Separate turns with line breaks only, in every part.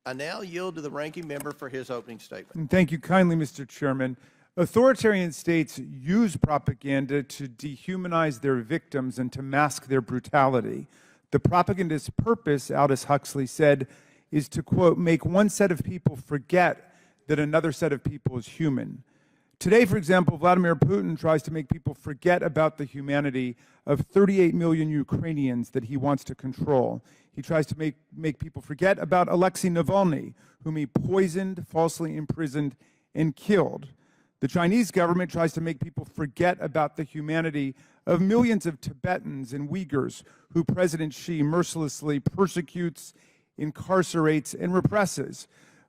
I now yield to the ranking member for his opening statement.
And thank you kindly, Mr. Chairman. Authoritarian states use propaganda to dehumanize their victims and to mask their brutality. The propagandist's purpose, Aldous Huxley said, is to, quote, make one set of people forget that another set of people is human. Today, for example, Vladimir Putin tries to make people forget about the humanity of 38 million Ukrainians that he wants to control. He tries to make people forget about Alexei Navalny, whom he poisoned, falsely imprisoned, and killed. The Chinese government tries to make people forget about the humanity of millions of Tibetans and Uyghurs who President Xi mercilessly persecutes, incarcerates, and represses.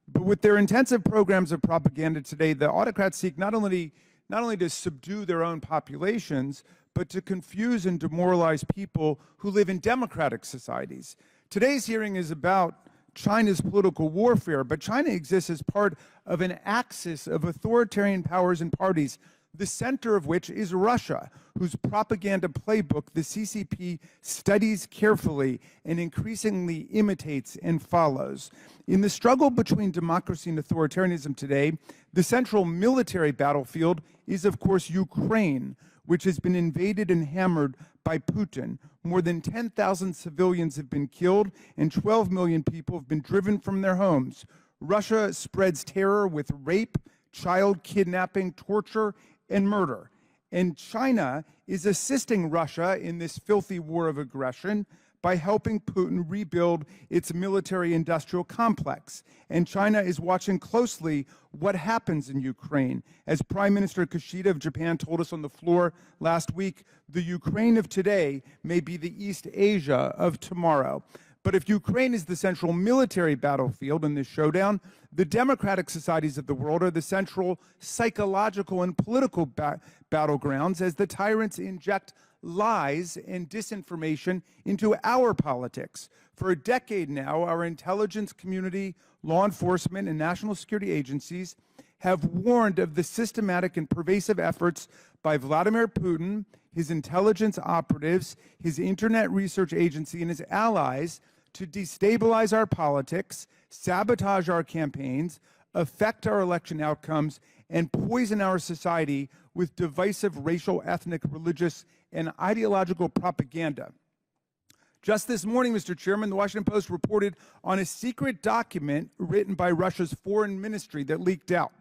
But with their intensive programs of propaganda today, the autocrats seek not only to subdue their own populations, but to confuse and demoralize people who live in democratic societies. Today's hearing is about China's political warfare, but China exists as part of an axis of authoritarian powers and parties, the center of which is Russia, whose propaganda playbook the CCP studies carefully and increasingly imitates and follows. In the struggle between democracy and authoritarianism today, the central military battlefield is, of course, Ukraine, which has been invaded and hammered by Putin. More than 10,000 civilians have been killed and 12 million people have been driven from their homes. Russia spreads terror with rape, child kidnapping, torture, and murder. And China is assisting Russia in this filthy war of aggression by helping Putin rebuild its military-industrial complex. And China is watching closely what happens in Ukraine. As Prime Minister Kishida of Japan told us on the floor last week, the Ukraine of today may be the East Asia of tomorrow. But if Ukraine is the central military battlefield in this showdown, the democratic societies of the world are the central psychological and political battlegrounds as the tyrants inject lies and disinformation into our politics. For a decade now, our intelligence community, law enforcement, and national security agencies have warned of the systematic and pervasive efforts by Vladimir Putin, his intelligence operatives, his Internet Research Agency, and his allies to destabilize our politics, sabotage our campaigns, affect our election outcomes, and poison our society with divisive racial, ethnic, religious, and ideological propaganda. Just this morning, Mr. Chairman, the Washington Post reported on a secret document written by Russia's foreign ministry that leaked out.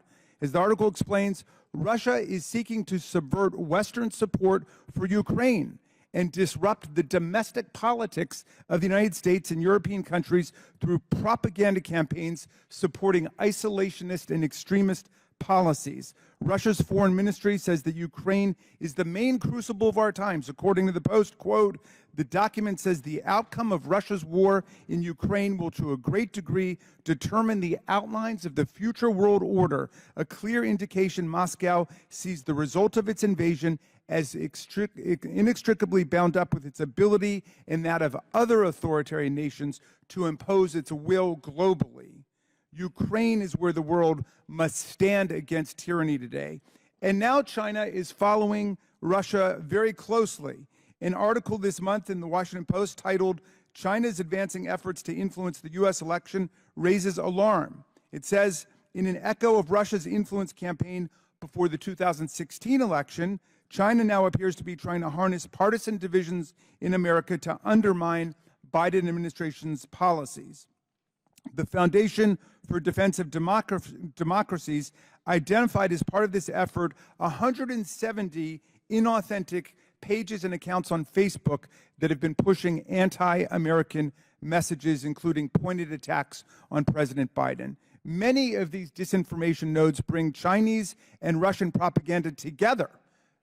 As the article explains, Russia is seeking to subvert Western support for Ukraine and disrupt the domestic politics of the United States and European countries through propaganda campaigns supporting isolationist and extremist policies. Russia's foreign ministry says that Ukraine is the main crucible of our times. According to the Post, quote, the document says the outcome of Russia's war in Ukraine will to a great degree determine the outlines of the future world order, a clear indication Moscow sees the result of its invasion as inextricably bound up with its ability and that of other authoritarian nations to impose its will globally. Ukraine is where the world must stand against tyranny today. And now China is following Russia very closely. An article this month in the Washington Post titled, "China's Advancing Efforts to Influence the U.S. Election Raises Alarm." It says, in an echo of Russia's influence campaign before the 2016 election, China now appears to be trying to harness partisan divisions in America to undermine Biden administration's policies. The Foundation for Defense of Democracies identified as part of this effort 170 inauthentic pages and accounts on Facebook that have been pushing anti-American messages, including pointed attacks on President Biden. Many of these disinformation nodes bring Chinese and Russian propaganda together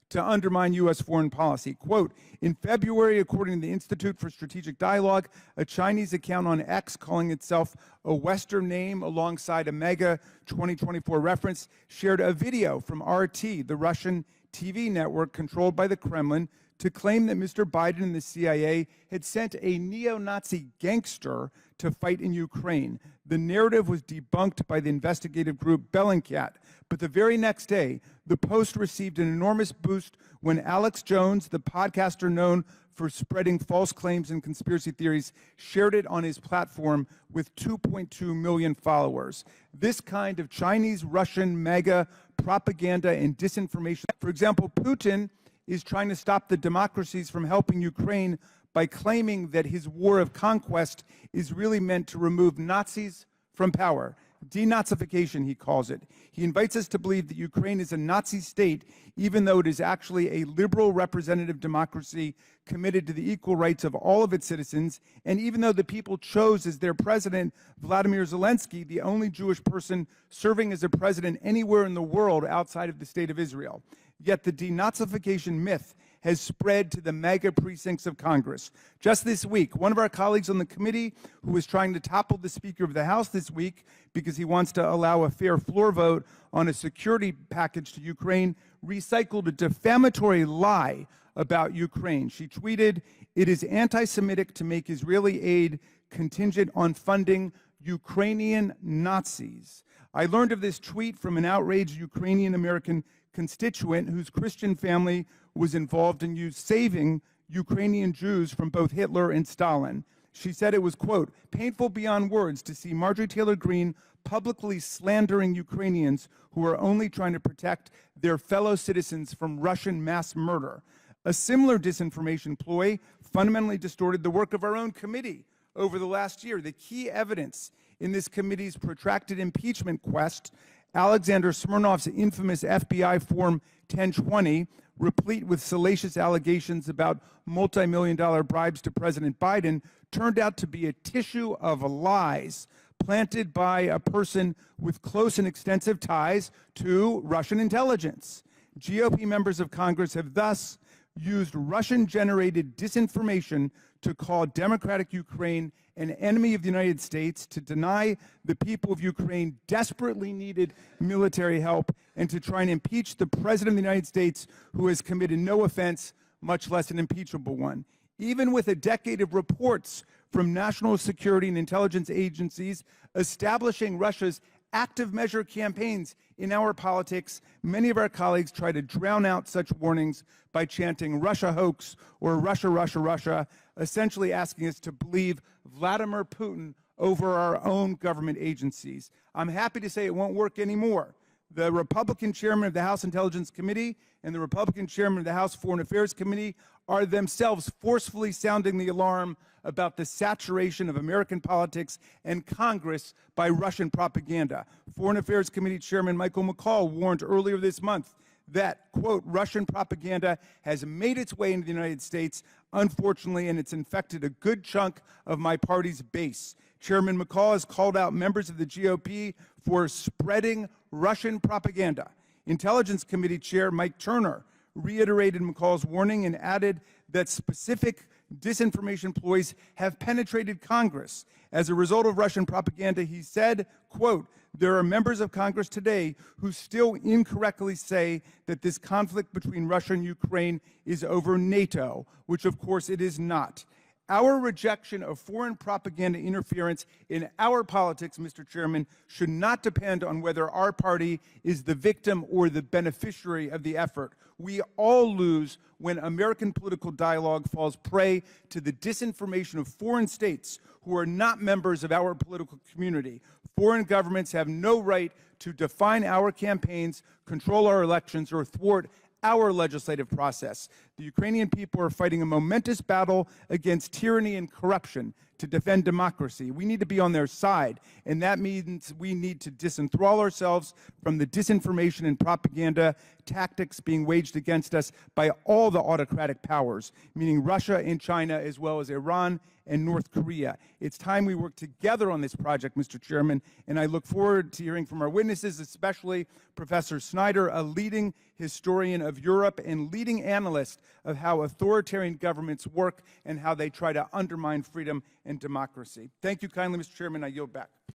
to undermine U.S. foreign policy. Quote, in February, according to the Institute for Strategic Dialogue, a Chinese account on X calling itself a Western name alongside a mega 2024 reference shared a video from RT, the Russian TV network controlled by the Kremlin, to claim that Mr. Biden and the CIA had sent a neo-Nazi gangster to fight in Ukraine. The narrative was debunked by the investigative group Bellingcat, but the very next day, the Post received an enormous boost when Alex Jones, the podcaster known for spreading false claims and conspiracy theories, shared it on his platform with 2.2 million followers. This kind of Chinese, Russian, MAGA propaganda and disinformation. For example, Putin is trying to stop the democracies from helping Ukraine by claiming that his war of conquest is really meant to remove Nazis from power. Denazification, he calls it. He invites us to believe that Ukraine is a Nazi state, even though it is actually a liberal representative democracy committed to the equal rights of all of its citizens, and even though the people chose as their president Vladimir Zelensky, the only Jewish person serving as a president anywhere in the world outside of the state of Israel. Yet the denazification myth has spread to the MAGA precincts of Congress. Just this week, one of our colleagues on the committee who was trying to topple the Speaker of the House this week because he wants to allow a fair floor vote on a security package to Ukraine recycled a defamatory lie about Ukraine. She tweeted, "It is anti-Semitic to make Israeli aid contingent on funding Ukrainian Nazis." I learned of this tweet from an outraged Ukrainian-American constituent whose Christian family was involved in saving Ukrainian Jews from both Hitler and Stalin. She said it was, quote, "painful beyond words to see Marjorie Taylor Greene publicly slandering Ukrainians who are only trying to protect their fellow citizens from Russian mass murder." A similar disinformation ploy fundamentally distorted the work of our own committee over the last year. The key evidence in this committee's protracted impeachment quest, Alexander Smirnov's infamous FBI Form 1020, replete with salacious allegations about multi-million-dollar bribes to President Biden, turned out to be a tissue of lies planted by a person with close and extensive ties to Russian intelligence. GOP members of Congress have thus used Russian-generated disinformation to call democratic Ukraine an enemy of the United States, to deny the people of Ukraine desperately needed military help, and to try and impeach the President of the United States who has committed no offense, much less an impeachable one. Even with a decade of reports from national security and intelligence agencies establishing Russia's active measure campaigns in our politics, many of our colleagues try to drown out such warnings by chanting Russia hoax or Russia, Russia, Russia, essentially asking us to believe Vladimir Putin over our own government agencies. I'm happy to say it won't work anymore. The Republican chairman of the House Intelligence Committee and the Republican chairman of the House Foreign Affairs Committee are themselves forcefully sounding the alarm about the saturation of American politics and Congress by Russian propaganda. Foreign Affairs Committee Chairman Michael McCaul warned earlier this month that, quote, Russian propaganda has made its way into the United States, unfortunately, and it's infected a good chunk of my party's base. Chairman McCaul has called out members of the GOP for spreading Russian propaganda. Intelligence Committee Chair Mike Turner reiterated McCall's warning and added that specific disinformation ploys have penetrated Congress. As a result of Russian propaganda, he said, quote, "There are members of Congress today who still incorrectly say that this conflict between Russia and Ukraine is over NATO, which of course it is not." Our rejection of foreign propaganda interference in our politics, Mr. Chairman, should not depend on whether our party is the victim or the beneficiary of the effort. We all lose when American political dialogue falls prey to the disinformation of foreign states who are not members of our political community. Foreign governments have no right to define our campaigns, control our elections, or thwart our legislative process. The Ukrainian people are fighting a momentous battle against tyranny and corruption to defend democracy. We need to be on their side, and that means we need to disenthrall ourselves from the disinformation and propaganda tactics being waged against us by all the autocratic powers, meaning Russia and China, as well as Iran and North Korea. It's time we work together on this project, Mr. Chairman, and I look forward to hearing from our witnesses, especially Professor Snyder, a leading historian of Europe and leading analyst of how authoritarian governments work and how they try to undermine freedom and democracy. Thank you kindly, Mr. Chairman. I yield back.